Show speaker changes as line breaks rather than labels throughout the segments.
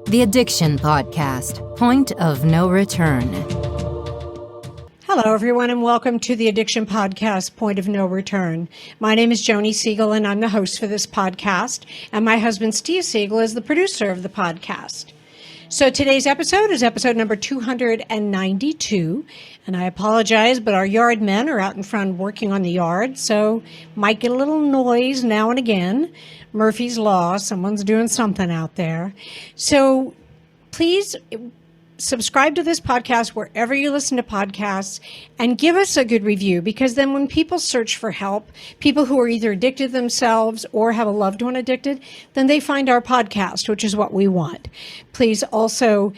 The Addiction Podcast, Point of No Return.
Hello, everyone, and welcome to the Addiction Podcast, Point of No Return. My name is Joni Siegel, and I'm the host for this podcast, and my husband, Steve Siegel, is the producer of the podcast. So today's episode is episode number 292, and I apologize, but our yard men are out in front working on the yard, so might get a little noise now and again. Murphy's Law, someone's doing something out there. So please subscribe to this podcast wherever you listen to podcasts and give us a good review, because then when people search for help, people who are either addicted themselves or have a loved one addicted, then they find our podcast, which is what we want. Please also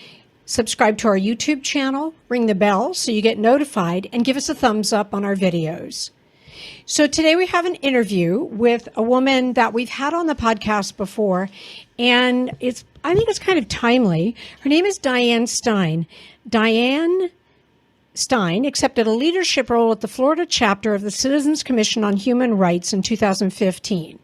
subscribe to our YouTube channel, ring the bell so you get notified, and give us a thumbs up on our videos. So today we have an interview with a woman that we've had on the podcast before, and I think it's kind of timely. Her name is Diane Stein. Diane Stein accepted a leadership role at the Florida chapter of the Citizens Commission on Human Rights in 2015.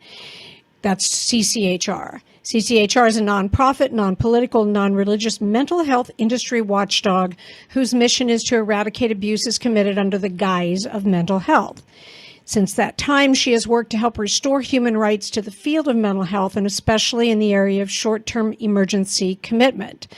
That's CCHR. CCHR is a nonprofit, non-political, non-religious mental health industry watchdog whose mission is to eradicate abuses committed under the guise of mental health. Since that time, she has worked to help restore human rights to the field of mental health, and especially in the area of short-term emergency commitment.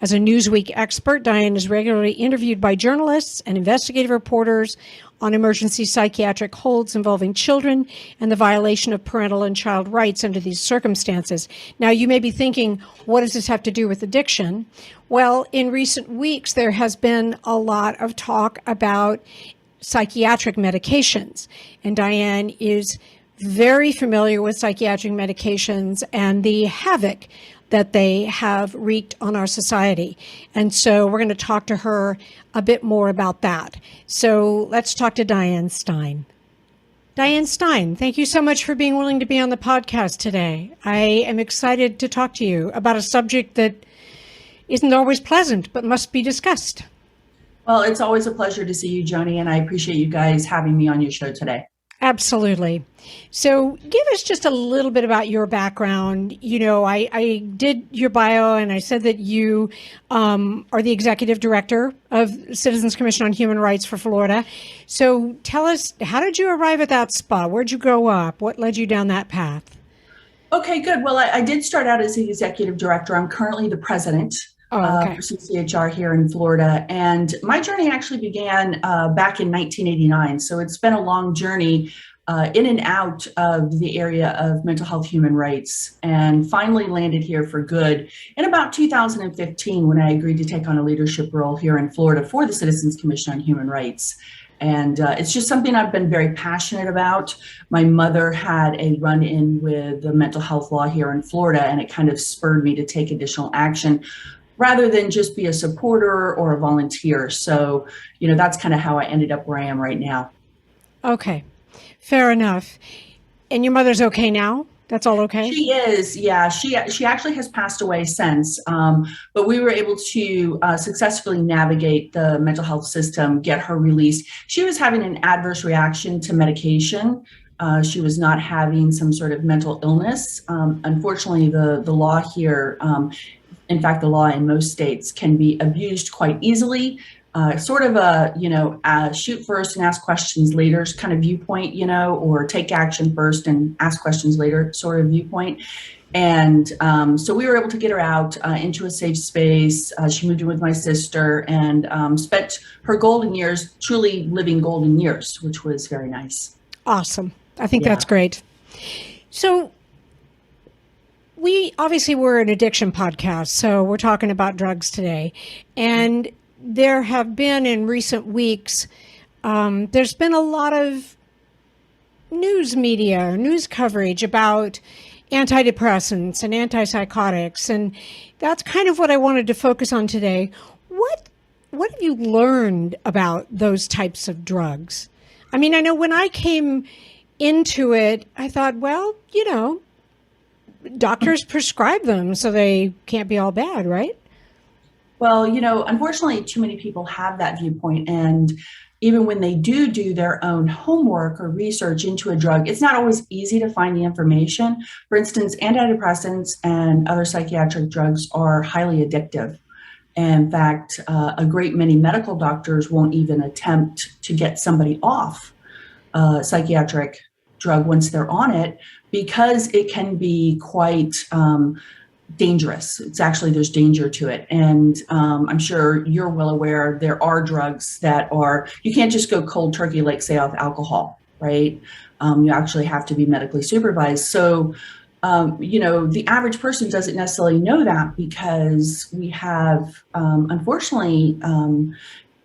As a Newsweek expert, Diane is regularly interviewed by journalists and investigative reporters on emergency psychiatric holds involving children and the violation of parental and child rights under these circumstances. Now, you may be thinking, what does this have to do with addiction? Well, in recent weeks, there has been a lot of talk about psychiatric medications, and Diane is very familiar with psychiatric medications and the havoc that they have wreaked on our society. And so we're going to talk to her a bit more about that. So let's talk to Diane Stein. Diane Stein, thank you so much for being willing to be on the podcast today. I am excited to talk to you about a subject that isn't always pleasant, but must be discussed.
Well, it's always a pleasure to see you, Joni, and I appreciate you guys having me on your show today.
Absolutely. So give us just a little bit about your background. You know, I did your bio, and I said that you are the executive director of Citizens Commission on Human Rights for Florida. So tell us, how did you arrive at that spot? Where'd you grow up? What led you down that path?
Okay, good. Well, I did start out as the executive director. I'm currently the president. For CCHR here in Florida. And my journey actually began back in 1989. So it's been a long journey in and out of the area of mental health human rights, and finally landed here for good in about 2015 when I agreed to take on a leadership role here in Florida for the Citizens Commission on Human Rights. And it's just something I've been very passionate about. My mother had a run-in with the mental health law here in Florida, and it kind of spurred me to take additional action, rather than just be a supporter or a volunteer. So, you know, that's kind of how I ended up where I am right now.
Okay, fair enough. And your mother's okay now? That's all okay?
She is, yeah. She actually has passed away since, but we were able to successfully navigate the mental health system, get her released. She was having an adverse reaction to medication. She was not having some sort of mental illness. Unfortunately, the law here, in fact, the law in most states can be abused quite easily. Sort of a shoot first and ask questions later kind of viewpoint, or take action first and ask questions later sort of viewpoint. And so we were able to get her out into a safe space. She moved in with my sister and spent her golden years truly living golden years, which was very nice.
Awesome. I think that's great. So we're an addiction podcast, so we're talking about drugs today. And there have been in recent weeks, there's been a lot of news coverage about antidepressants and antipsychotics. And that's kind of what I wanted to focus on today. What have you learned about those types of drugs? I mean, I know when I came into it, I thought, well, doctors prescribe them, so they can't be all bad, right?
Well, unfortunately, too many people have that viewpoint. And, even when they do their own homework or research into a drug, it's not always easy to find the information. For instance, antidepressants and other psychiatric drugs are highly addictive. In fact, a great many medical doctors won't even attempt to get somebody off a psychiatric drug once they're on it, because it can be quite dangerous. There's danger to it. And I'm sure you're well aware there are drugs that you can't just go cold turkey, like say off alcohol, right? You actually have to be medically supervised. So, the average person doesn't necessarily know that, because we have, unfortunately,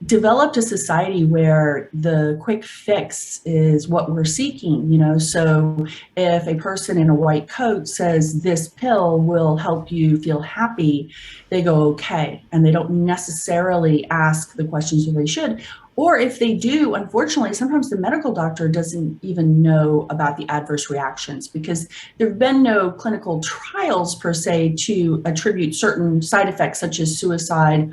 developed a society where the quick fix is what we're seeking, so if a person in a white coat says this pill will help you feel happy, they go okay, and they don't necessarily ask the questions that they should. Or if they do, unfortunately, sometimes the medical doctor doesn't even know about the adverse reactions, because there have been no clinical trials per se to attribute certain side effects such as suicide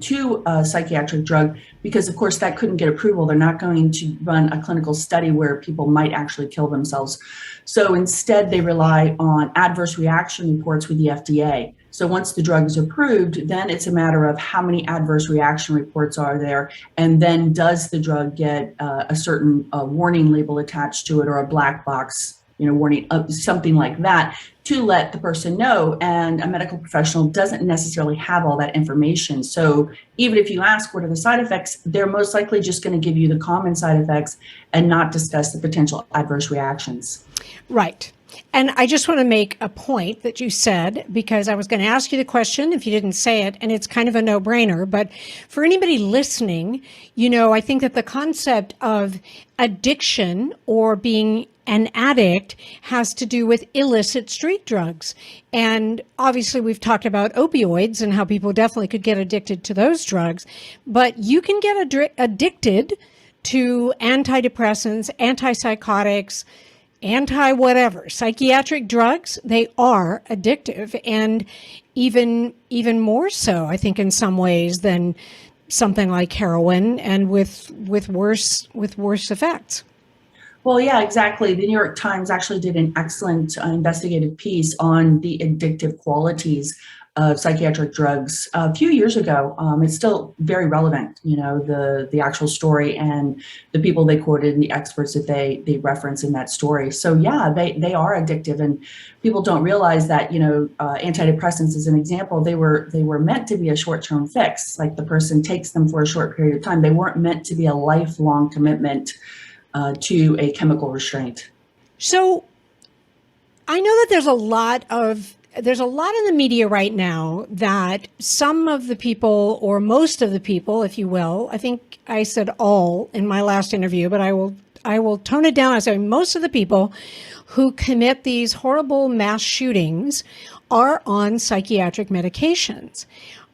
to a psychiatric drug, because of course that couldn't get approval. They're not going to run a clinical study where people might actually kill themselves. So instead they rely on adverse reaction reports with the FDA. So once the drug is approved, then it's a matter of how many adverse reaction reports are there, and then does the drug get a certain warning label attached to it, or a black box warning, something like that, to let the person know. And a medical professional doesn't necessarily have all that information. So even if you ask what are the side effects, they're most likely just going to give you the common side effects and not discuss the potential adverse reactions.
Right. And I just want to make a point that you said, because I was going to ask you the question if you didn't say it, and it's kind of a no-brainer. But for anybody listening, I think that the concept of addiction or being an addict has to do with illicit street drugs. And obviously we've talked about opioids and how people definitely could get addicted to those drugs, but you can get addicted to antidepressants, antipsychotics, anti-whatever, psychiatric drugs. They are addictive, and even more so, I think, in some ways than something like heroin, and with worse effects.
Well, yeah, exactly. The New York Times actually did an excellent investigative piece on the addictive qualities of psychiatric drugs a few years ago. It's still very relevant, the actual story and the people they quoted and the experts that they reference in that story. So yeah, they are addictive, and people don't realize that, antidepressants, as an example, they were meant to be a short-term fix. Like, the person takes them for a short period of time. They weren't meant to be a lifelong commitment to a chemical restraint. So
I know that there's a lot in the media right now that some of the people, or most of the people, if you will, I think I said all in my last interview, but I will tone it down. I say most of the people who commit these horrible mass shootings are on psychiatric medications.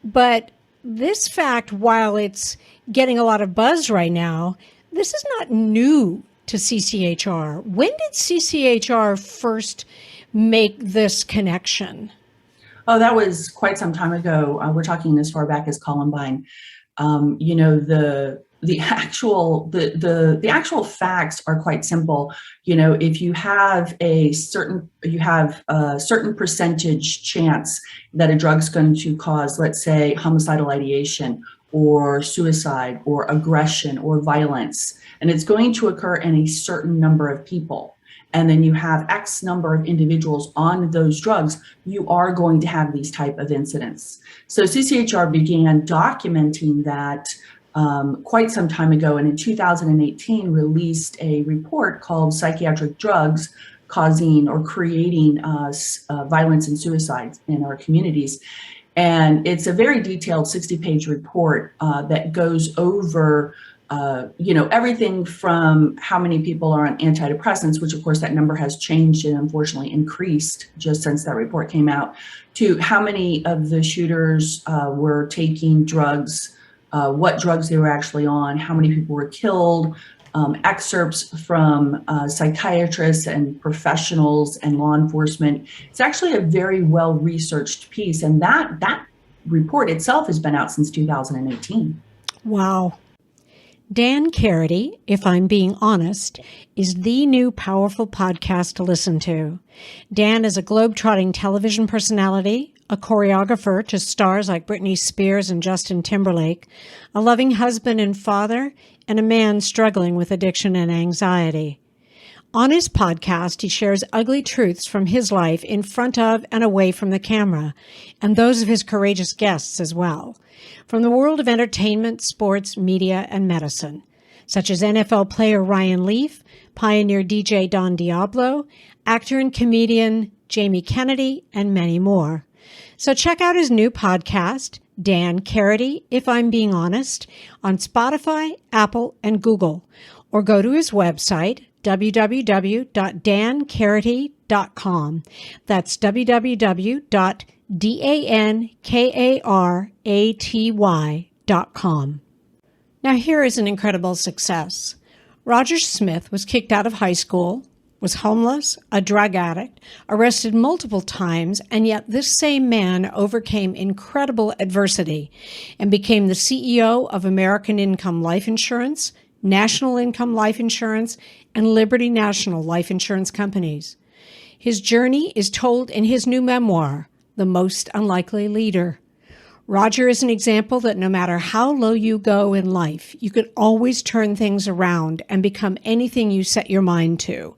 But this fact, while it's getting a lot of buzz right now, this is not new to CCHR. When did CCHR first make this connection?
Oh, that was quite some time ago. We're talking as far back as Columbine. The actual facts are quite simple. If you have a certain percentage chance that a drug's going to cause, let's say, homicidal ideation, or suicide, or aggression, or violence, and it's going to occur in a certain number of people, and then you have X number of individuals on those drugs, you are going to have these type of incidents. So CCHR began documenting that quite some time ago, and in 2018 released a report called Psychiatric Drugs Causing or Creating Violence and Suicide in Our Communities. And it's a very detailed 60-page report that goes over everything from how many people are on antidepressants, which of course that number has changed and unfortunately increased just since that report came out, to how many of the shooters were taking drugs, what drugs they were actually on, how many people were killed, excerpts from psychiatrists and professionals and law enforcement. It's actually a very well-researched piece, and that report itself has been out since 2018.
Wow. Dan Carity, If I'm Being Honest, is the new powerful podcast to listen to. Dan is a globe-trotting television personality, a choreographer to stars like Britney Spears and Justin Timberlake, a loving husband and father, and a man struggling with addiction and anxiety. On his podcast, he shares ugly truths from his life in front of and away from the camera, and those of his courageous guests as well, from the world of entertainment, sports, media, and medicine, such as NFL player Ryan Leaf, pioneer DJ Don Diablo, actor and comedian Jamie Kennedy, and many more. So check out his new podcast, Dan Carity, If I'm Being Honest, on Spotify, Apple, and Google, or go to his website, www.dancarity.com. That's www.dankarity.com. Now here is an incredible success. Roger Smith was kicked out of high school, was homeless, a drug addict, arrested multiple times, and yet this same man overcame incredible adversity and became the CEO of American Income Life Insurance, National Income Life Insurance, and Liberty National Life Insurance Companies. His journey is told in his new memoir, The Most Unlikely Leader. Roger is an example that no matter how low you go in life, you can always turn things around and become anything you set your mind to.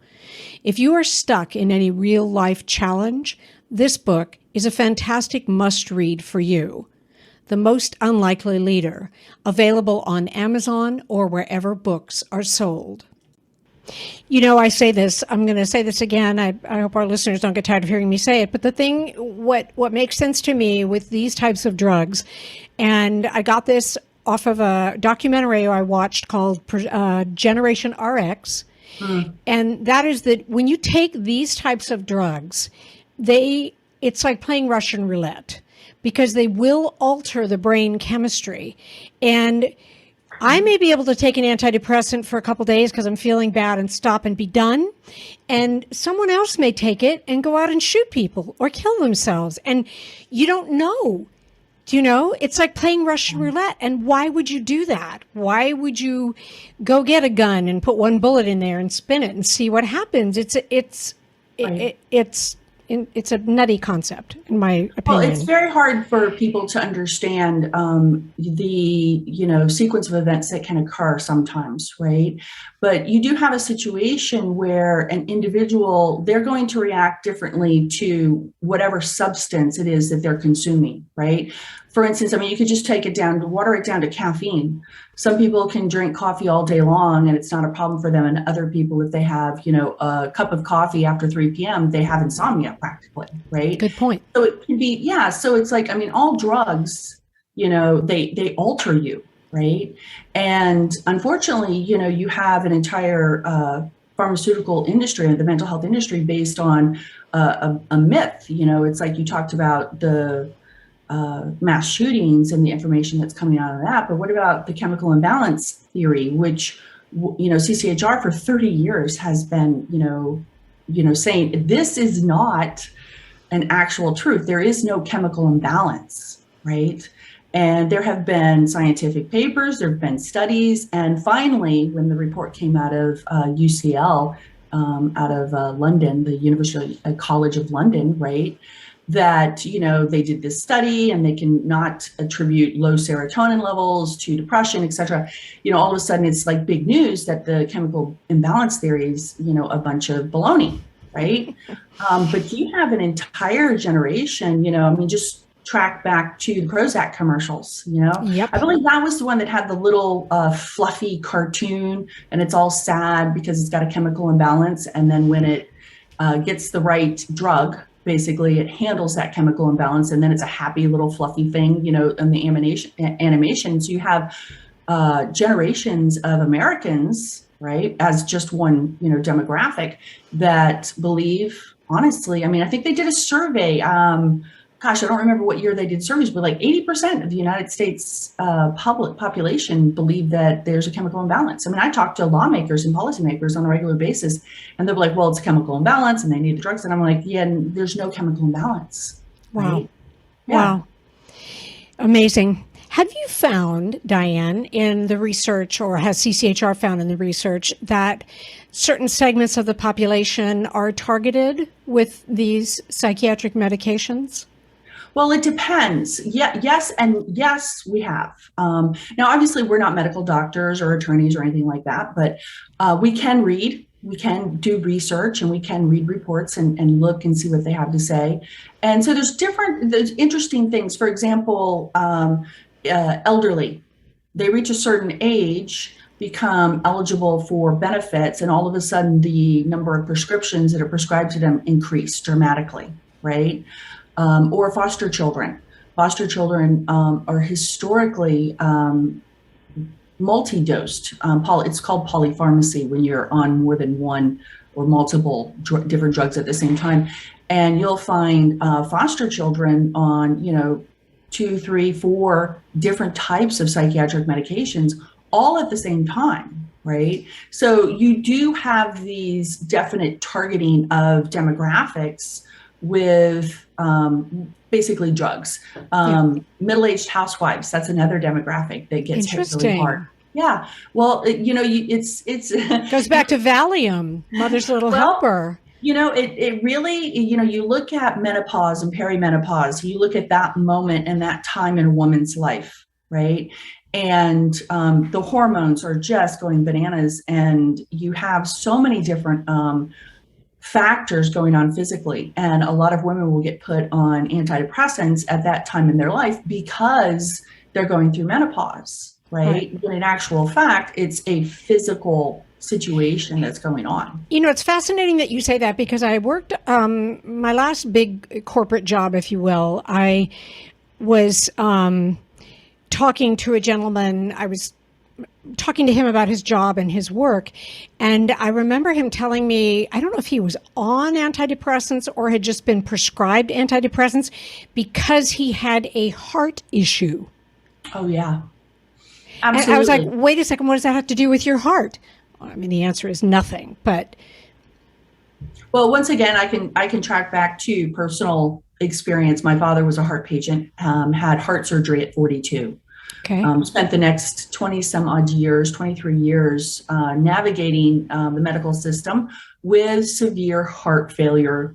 If you are stuck in any real life challenge, this book is a fantastic must-read for you. The Most Unlikely Leader, available on Amazon or wherever books are sold. You know, I say this, I'm going to say this again. I hope our listeners don't get tired of hearing me say it. But the thing, what makes sense to me with these types of drugs, and I got this off of a documentary I watched called Generation RX. And that is that when you take these types of drugs, it's like playing Russian roulette because they will alter the brain chemistry. And I may be able to take an antidepressant for a couple days because I'm feeling bad and stop and be done. And someone else may take it and go out and shoot people or kill themselves. And you don't know. Do you know? It's like playing Russian roulette. And why would you do that? Why would you go get a gun and put one bullet in there and spin it and see what happens? It's a nutty concept, in my opinion.
Well, it's very hard for people to understand the sequence of events that can occur sometimes, right? But you do have a situation where an individual, they're going to react differently to whatever substance it is that they're consuming, right? For instance, I mean, you could just water it down to caffeine. Some people can drink coffee all day long and it's not a problem for them. And other people, if they have, a cup of coffee after 3 p.m., they have insomnia practically, right?
Good point.
So it can be, so it's like, I mean, all drugs, they alter you, right? And unfortunately, you have an entire pharmaceutical industry, the mental health industry, based on a myth. It's like you talked about the mass shootings and the information that's coming out of that. But what about the chemical imbalance theory, which, CCHR for 30 years has been, saying this is not an actual truth. There is no chemical imbalance, right? And there have been scientific papers, there have been studies. And finally, when the report came out of UCL, out of London, the University College of London, right? That, they did this study and they can not attribute low serotonin levels to depression, et cetera. All of a sudden it's like big news that the chemical imbalance theory is, a bunch of baloney, right? But you have an entire generation, just track back to the Prozac commercials,
Yep.
I believe that was the one that had the little fluffy cartoon and it's all sad because it's got a chemical imbalance. And then when it gets the right drug, basically it handles that chemical imbalance and then it's a happy little fluffy thing, in the animations. You have generations of Americans, right, as just one, demographic that believe, honestly, I mean, I think they did a survey, I don't remember what year they did surveys, but like 80% of the United States population believe that there's a chemical imbalance. I mean, I talk to lawmakers and policymakers on a regular basis, and they're like, well, it's a chemical imbalance and they need the drugs. And I'm like, yeah, there's no chemical imbalance.
Wow.
Right? Yeah.
Wow. Amazing. Have you found, Diane, in the research, or has CCHR found in the research, that certain segments of the population are targeted with these psychiatric medications?
Well, it depends. Yeah, yes, and yes, we have. Now, obviously, we're not medical doctors or attorneys or anything like that, but we can read, we can do research, and we can read reports and look and see what they have to say. And so there's interesting things. For example, elderly, they reach a certain age, become eligible for benefits, and all of a sudden the number of prescriptions that are prescribed to them increase dramatically, right? Or foster children. Foster children are historically multi-dosed. It's called polypharmacy when you're on more than one or multiple different drugs at the same time. And you'll find foster children on, 2, 3, 4 different types of psychiatric medications all at the same time, right? So you do have these definite targeting of demographics with basically drugs. Middle-aged housewives, that's another demographic that gets hit really hard. Yeah. Well, it's
goes back to Valium, Mother's Little Helper.
It really, you look at menopause and perimenopause, you look at that moment and that time in a woman's life, right? And the hormones are just going bananas, and you have so many different factors going on physically. And a lot of women will get put on antidepressants at that time in their life because they're going through menopause, right? When in actual fact, it's a physical situation that's going on.
It's fascinating that you say that, because I worked, my last big corporate job, if you will, I was talking to a gentleman. I was talking to him about his job and his work. And I remember him telling me, I don't know if he was on antidepressants or had just been prescribed antidepressants because he had a heart issue.
Oh, yeah. Absolutely.
And I was like, wait a second, what does that have to do with your heart? Well, I mean, the answer is nothing, but.
Well, once again, I can track back to personal experience. My father was a heart patient, had heart surgery at 42.
Okay.
Spent the next 20 some odd years, 23 years, navigating the medical system with severe heart failure,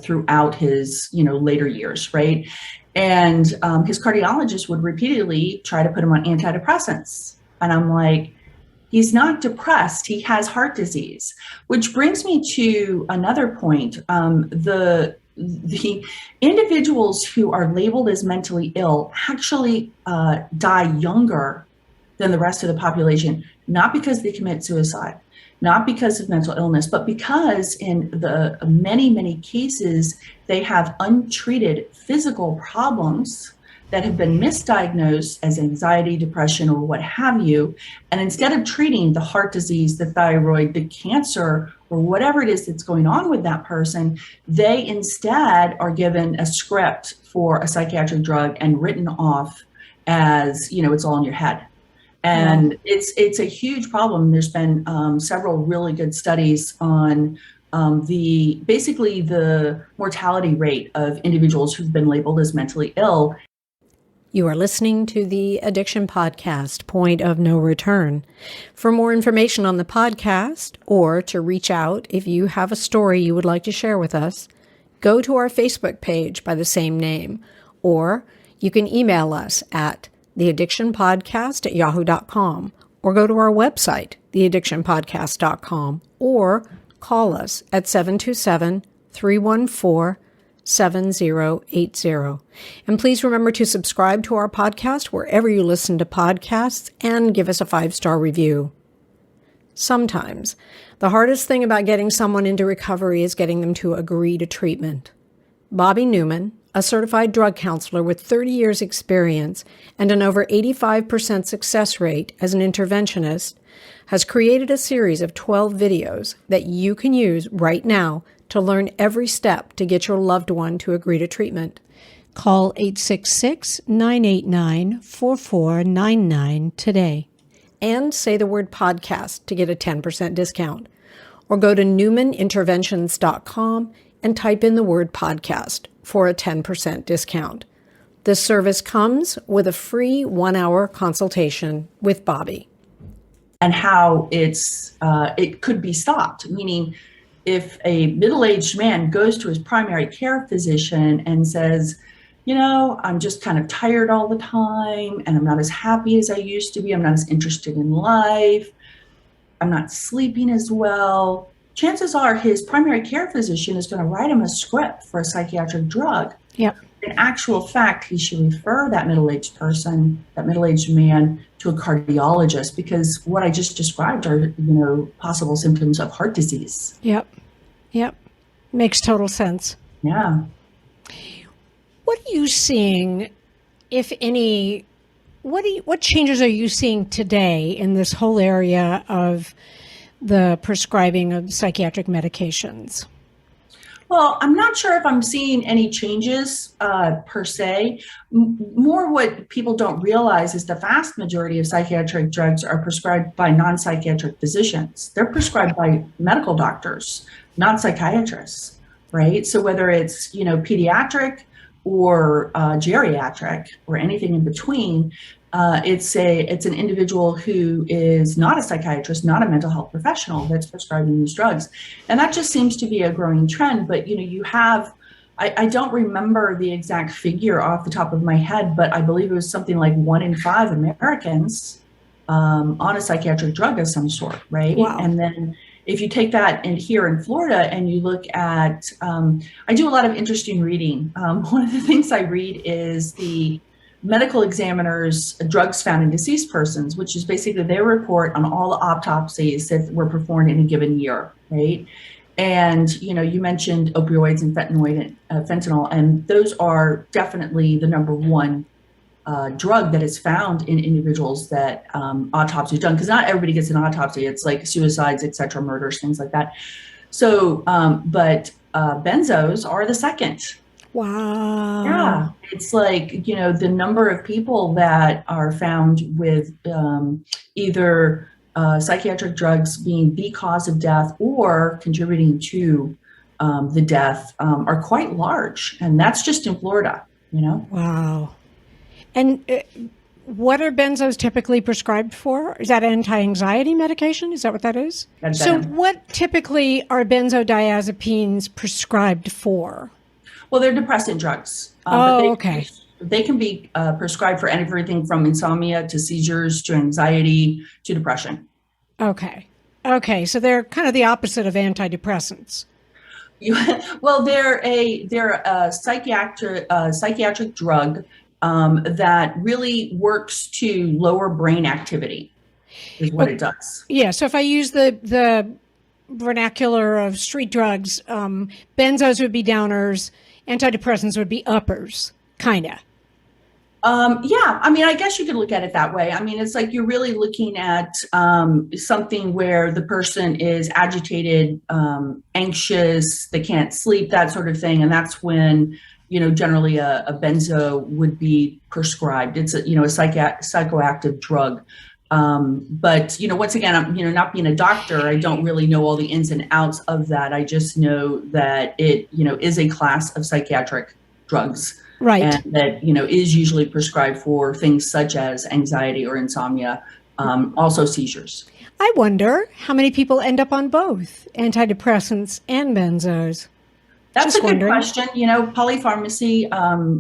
throughout his, later years, right? And his cardiologist would repeatedly try to put him on antidepressants. And I'm like, he's not depressed, he has heart disease. Which brings me to another point. The individuals who are labeled as mentally ill actually die younger than the rest of the population, not because they commit suicide, not because of mental illness, but because in the many, many cases, they have untreated physical problems that have been misdiagnosed as anxiety, depression, or what have you. And instead of treating the heart disease, the thyroid, the cancer, or whatever it is that's going on with that person, they instead are given a script for a psychiatric drug and written off as, it's all in your head. And it's a huge problem. There's been several really good studies on basically the mortality rate of individuals who've been labeled as mentally ill.
You are listening to the Addiction Podcast, Point of No Return. For more information on the podcast, or to reach out if you have a story you would like to share with us, go to our Facebook page by the same name, or you can email us at theaddictionpodcast@yahoo.com, or go to our website, theaddictionpodcast.com, or call us at 727-314-7080. And please remember to subscribe to our podcast wherever you listen to podcasts and give us a 5-star review. Sometimes, the hardest thing about getting someone into recovery is getting them to agree to treatment. Bobby Newman, a certified drug counselor with 30 years experience and an over 85% success rate as an interventionist, has created a series of 12 videos that you can use right now to learn every step to get your loved one to agree to treatment.
Call 866-989-4499 today.
And say the word podcast to get a 10% discount. Or go to newmaninterventions.com and type in the word podcast for a 10% discount. This service comes with a free 1-hour consultation with Bobby.
And how it could be stopped, meaning if a middle-aged man goes to his primary care physician and says, I'm just kind of tired all the time and I'm not as happy as I used to be. I'm not as interested in life. I'm not sleeping as well. Chances are his primary care physician is going to write him a script for a psychiatric drug.
Yep.
In actual fact, he should refer that middle-aged person, that middle-aged man, to a cardiologist, because what I just described are, possible symptoms of heart disease.
Yep. Makes total sense.
Yeah.
What are you seeing, if any, what changes are you seeing today in this whole area of the prescribing of psychiatric medications?
Well, I'm not sure if I'm seeing any changes per se. More what people don't realize is the vast majority of psychiatric drugs are prescribed by non-psychiatric physicians. They're prescribed by medical doctors, not psychiatrists, right? So whether it's, pediatric or geriatric or anything in between, it's an individual who is not a psychiatrist, not a mental health professional that's prescribing these drugs. And that just seems to be a growing trend. But, you have, I don't remember the exact figure off the top of my head, but I believe it was something like 1 in 5 Americans on a psychiatric drug of some sort, right?
Wow.
And then if you take that in here in Florida and you look at, I do a lot of interesting reading. One of the things I read is the medical examiners' drugs found in deceased persons, which is basically their report on all the autopsies that were performed in a given year, right? And, you mentioned opioids and fentanyl, and those are definitely the number one drug that is found in individuals that autopsy is done, because not everybody gets an autopsy. It's like suicides, et cetera, murders, things like that. So, but benzos are the second.
Wow.
Yeah, it's like, the number of people that are found with either psychiatric drugs being the cause of death or contributing to the death are quite large. And that's just in Florida,
Wow. And what are benzos typically prescribed for? Is that anti-anxiety medication? Is that what that is? So what typically are benzodiazepines prescribed for?
Well, they're depressant drugs.
Okay.
They can be prescribed for everything from insomnia to seizures to anxiety to depression.
Okay. So they're kind of the opposite of antidepressants.
Well, they're a psychiatric drug that really works to lower brain activity, is what it does.
Yeah. So if I use the vernacular of street drugs, benzos would be downers, antidepressants would be uppers, kind of.
Yeah, I guess you could look at it that way. It's like you're really looking at something where the person is agitated, anxious, they can't sleep, that sort of thing. And that's when, generally a benzo would be prescribed. It's a psychoactive drug. But, once again, I'm, not being a doctor, I don't really know all the ins and outs of that. I just know that it, is a class of psychiatric drugs.
Right.
And that, is usually prescribed for things such as anxiety or insomnia, also seizures.
I wonder how many people end up on both antidepressants and benzos.
That's a good question. Polypharmacy,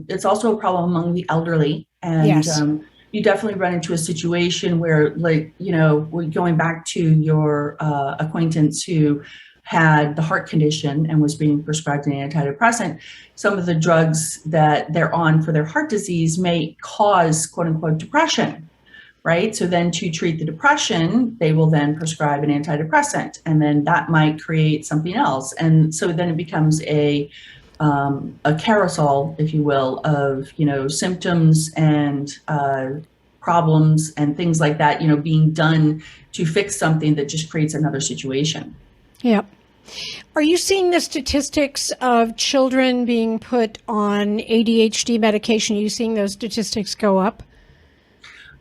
it's also a problem among the elderly. And
yes.
You definitely run into a situation where, we're going back to your acquaintance who had the heart condition and was being prescribed an antidepressant. Some of the drugs that they're on for their heart disease may cause, quote unquote, depression, right? So then to treat the depression, they will then prescribe an antidepressant, and then that might create something else. And so then it becomes a carousel, if you will, of, symptoms and problems and things like that, being done to fix something that just creates another situation.
Yep. Are you seeing the statistics of children being put on ADHD medication? Are you seeing those statistics go up?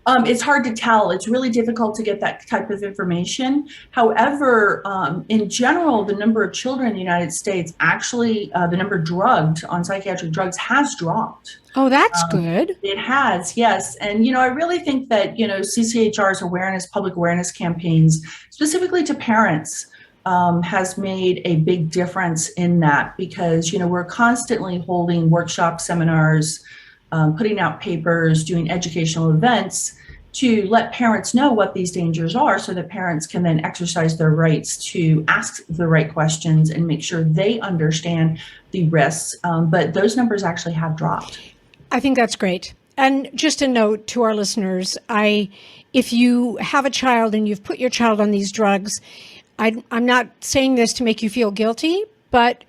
It's hard to tell. It's really difficult to get that type of information. However, in general, the number of children in the United States, actually, the number drugged on psychiatric drugs has dropped.
Oh, that's good.
It has, yes. And, I really think that, CCHR's public awareness campaigns, specifically to parents, has made a big difference in that because, we're constantly holding workshops, seminars, putting out papers, doing educational events to let parents know what these dangers are so that parents can then exercise their rights to ask the right questions and make sure they understand the risks. But those numbers actually have dropped.
I think that's great. And just a note to our listeners, if you have a child and you've put your child on these drugs, I'm not saying this to make you feel guilty, but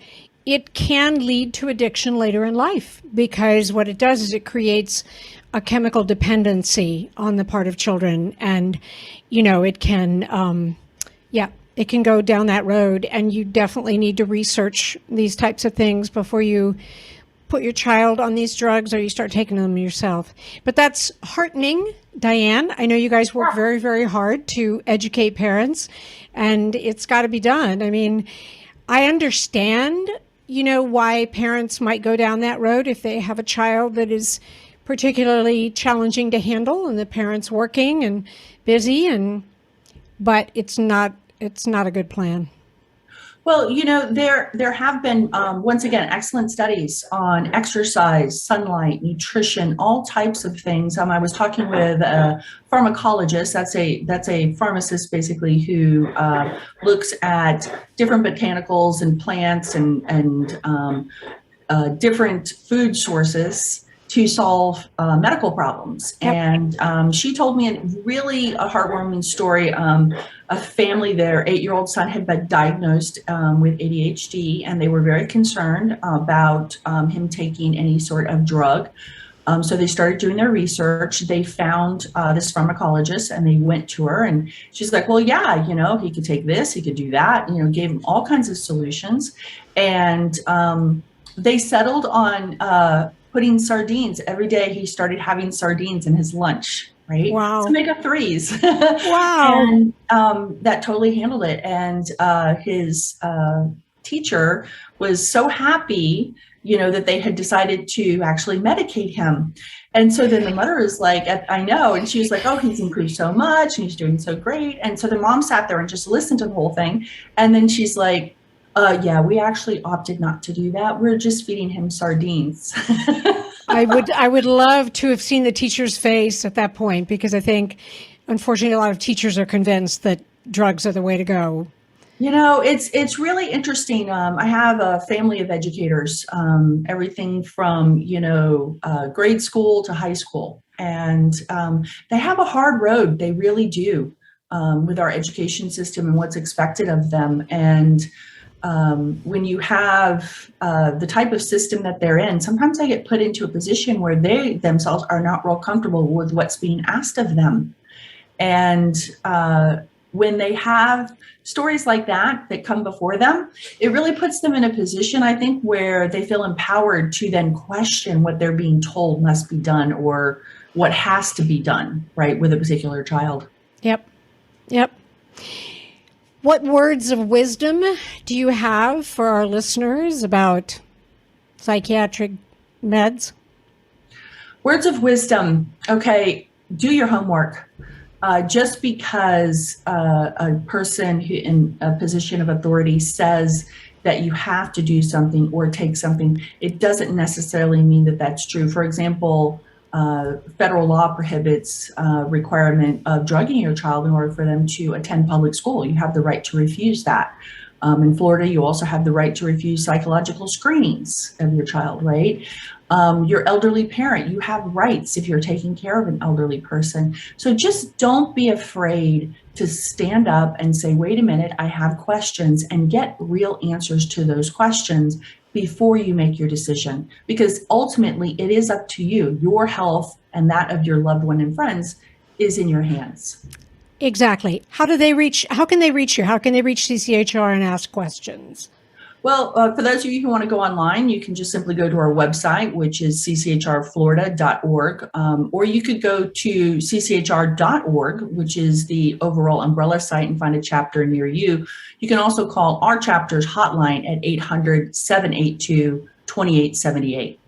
it can lead to addiction later in life because what it does is it creates a chemical dependency on the part of children. And, it can, it can go down that road. And you definitely need to research these types of things before you put your child on these drugs or you start taking them yourself. But that's heartening, Diane. I know you guys work very, very hard to educate parents, and it's got to be done. I mean, I understand why parents might go down that road if they have a child that is particularly challenging to handle and the parent's working and busy, but it's not a good plan.
Well, there have been, once again, excellent studies on exercise, sunlight, nutrition, all types of things. I was talking with a pharmacologist, that's a pharmacist basically who looks at different botanicals and plants and different food sources to solve medical problems.
Yep.
And she told me a heartwarming story. A family, their 8-year-old son had been diagnosed with ADHD, and they were very concerned about him taking any sort of drug. So they started doing their research. They found this pharmacologist, and they went to her, and she's like, well, yeah, he could take this, he could do that, gave him all kinds of solutions. And they settled on putting sardines. Every day he started having sardines in his lunch, right?
Wow.
Omega-3s.
Wow.
And that totally handled it. And his teacher was so happy, that they had decided to actually medicate him. And so then the mother is like, I know. And she was like, oh, he's improved so much and he's doing so great. And so the mom sat there and just listened to the whole thing. And then she's like, yeah, we actually opted not to do that. We're just feeding him sardines.
I would love to have seen the teacher's face at that point, because I think, unfortunately, a lot of teachers are convinced that drugs are the way to go.
It's really interesting. I have a family of educators, everything from, grade school to high school. And they have a hard road. They really do, with our education system and what's expected of them. And when you have the type of system that they're in, sometimes they get put into a position where they themselves are not real comfortable with what's being asked of them. And when they have stories like that come before them, it really puts them in a position, I think, where they feel empowered to then question what they're being told must be done or what has to be done, right, with a particular child.
Yep. What words of wisdom do you have for our listeners about psychiatric meds?
Words of wisdom. Okay, do your homework. Just because a person who in a position of authority says that you have to do something or take something, it doesn't necessarily mean that that's true. For example, federal law prohibits requirement of drugging your child in order for them to attend public school. You have the right to refuse that. In Florida, you also have the right to refuse psychological screenings of your child, right? Your elderly parent, you have rights if you're taking care of an elderly person. So just don't be afraid to stand up and say, wait a minute, I have questions, and get real answers to those questions before you make your decision. Because ultimately, it is up to you. Your health and that of your loved one and friends is in your hands.
Exactly. How can they reach you? How can they reach CCHR and ask questions?
Well, for those of you who want to go online, you can just simply go to our website, which is cchrflorida.org, or you could go to cchr.org, which is the overall umbrella site, and find a chapter near you. You can also call our chapter's hotline at 800-782-2878.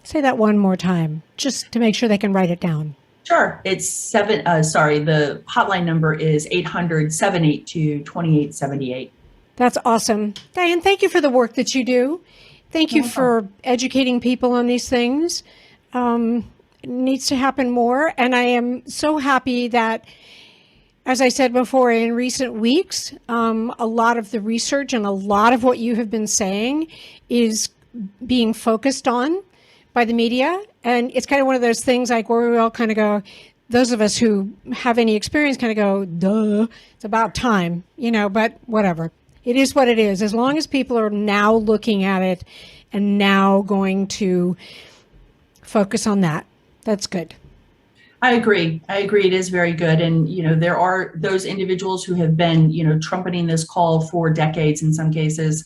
Say that one more time, just to make sure they can write it down.
Sure. It's the hotline number is 800-782-2878.
That's awesome. Diane, thank you for the work that you do. Thank you for educating people on these things. It needs to happen more. And I am so happy that, as I said before, in recent weeks, a lot of the research and a lot of what you have been saying is being focused on by the media. And it's kind of one of those things like where we all kind of go, those of us who have any experience kind of go, duh, it's about time, but whatever. It is what it is. As long as people are now looking at it and now going to focus on that, that's good.
I agree. It is very good. And, there are those individuals who have been, trumpeting this call for decades in some cases.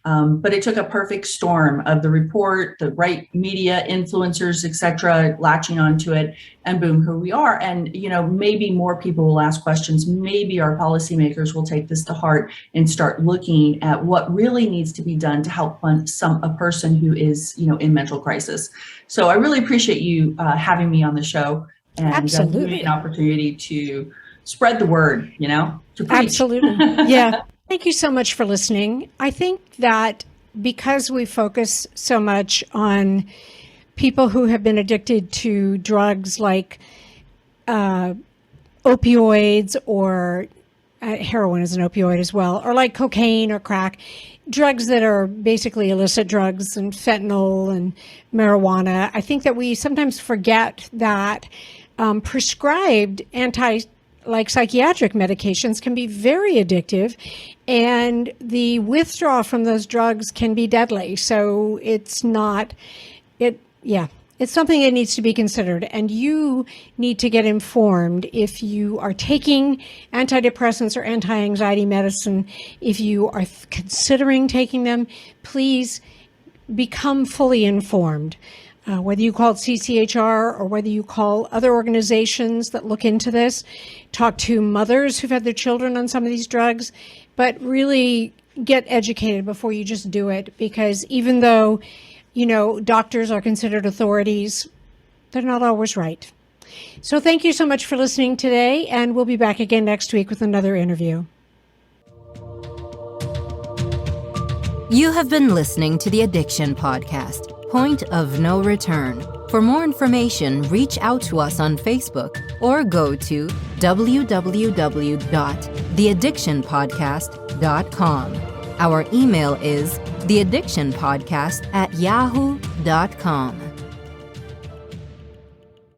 But it took a perfect storm of the report, the right media, influencers, et cetera, latching onto it, and boom, here we are. And, maybe more people will ask questions. Maybe our policymakers will take this to heart and start looking at what really needs to be done to help a person who is, in mental crisis. So I really appreciate you having me on the show and
Absolutely.
giving me an opportunity to spread the word, to preach.
Absolutely. Yeah. Thank you so much for listening. I think that because we focus so much on people who have been addicted to drugs like opioids, or heroin is an opioid as well, or like cocaine or crack, drugs that are basically illicit drugs, and fentanyl and marijuana, I think that we sometimes forget that prescribed psychiatric medications can be very addictive, and the withdrawal from those drugs can be deadly. So it's something that needs to be considered, and you need to get informed if you are taking antidepressants or anti-anxiety medicine. If you are considering taking them, please become fully informed. Whether you call it CCHR or whether you call other organizations that look into this, talk to mothers who've had their children on some of these drugs, but really get educated before you just do it, because even though, doctors are considered authorities, they're not always right. So thank you so much for listening today, and we'll be back again next week with another interview.
You have been listening to the Addiction Podcast, Point of No Return. For more information, reach out to us on Facebook or go to www.theaddictionpodcast.com. Our email is theaddictionpodcast@yahoo.com.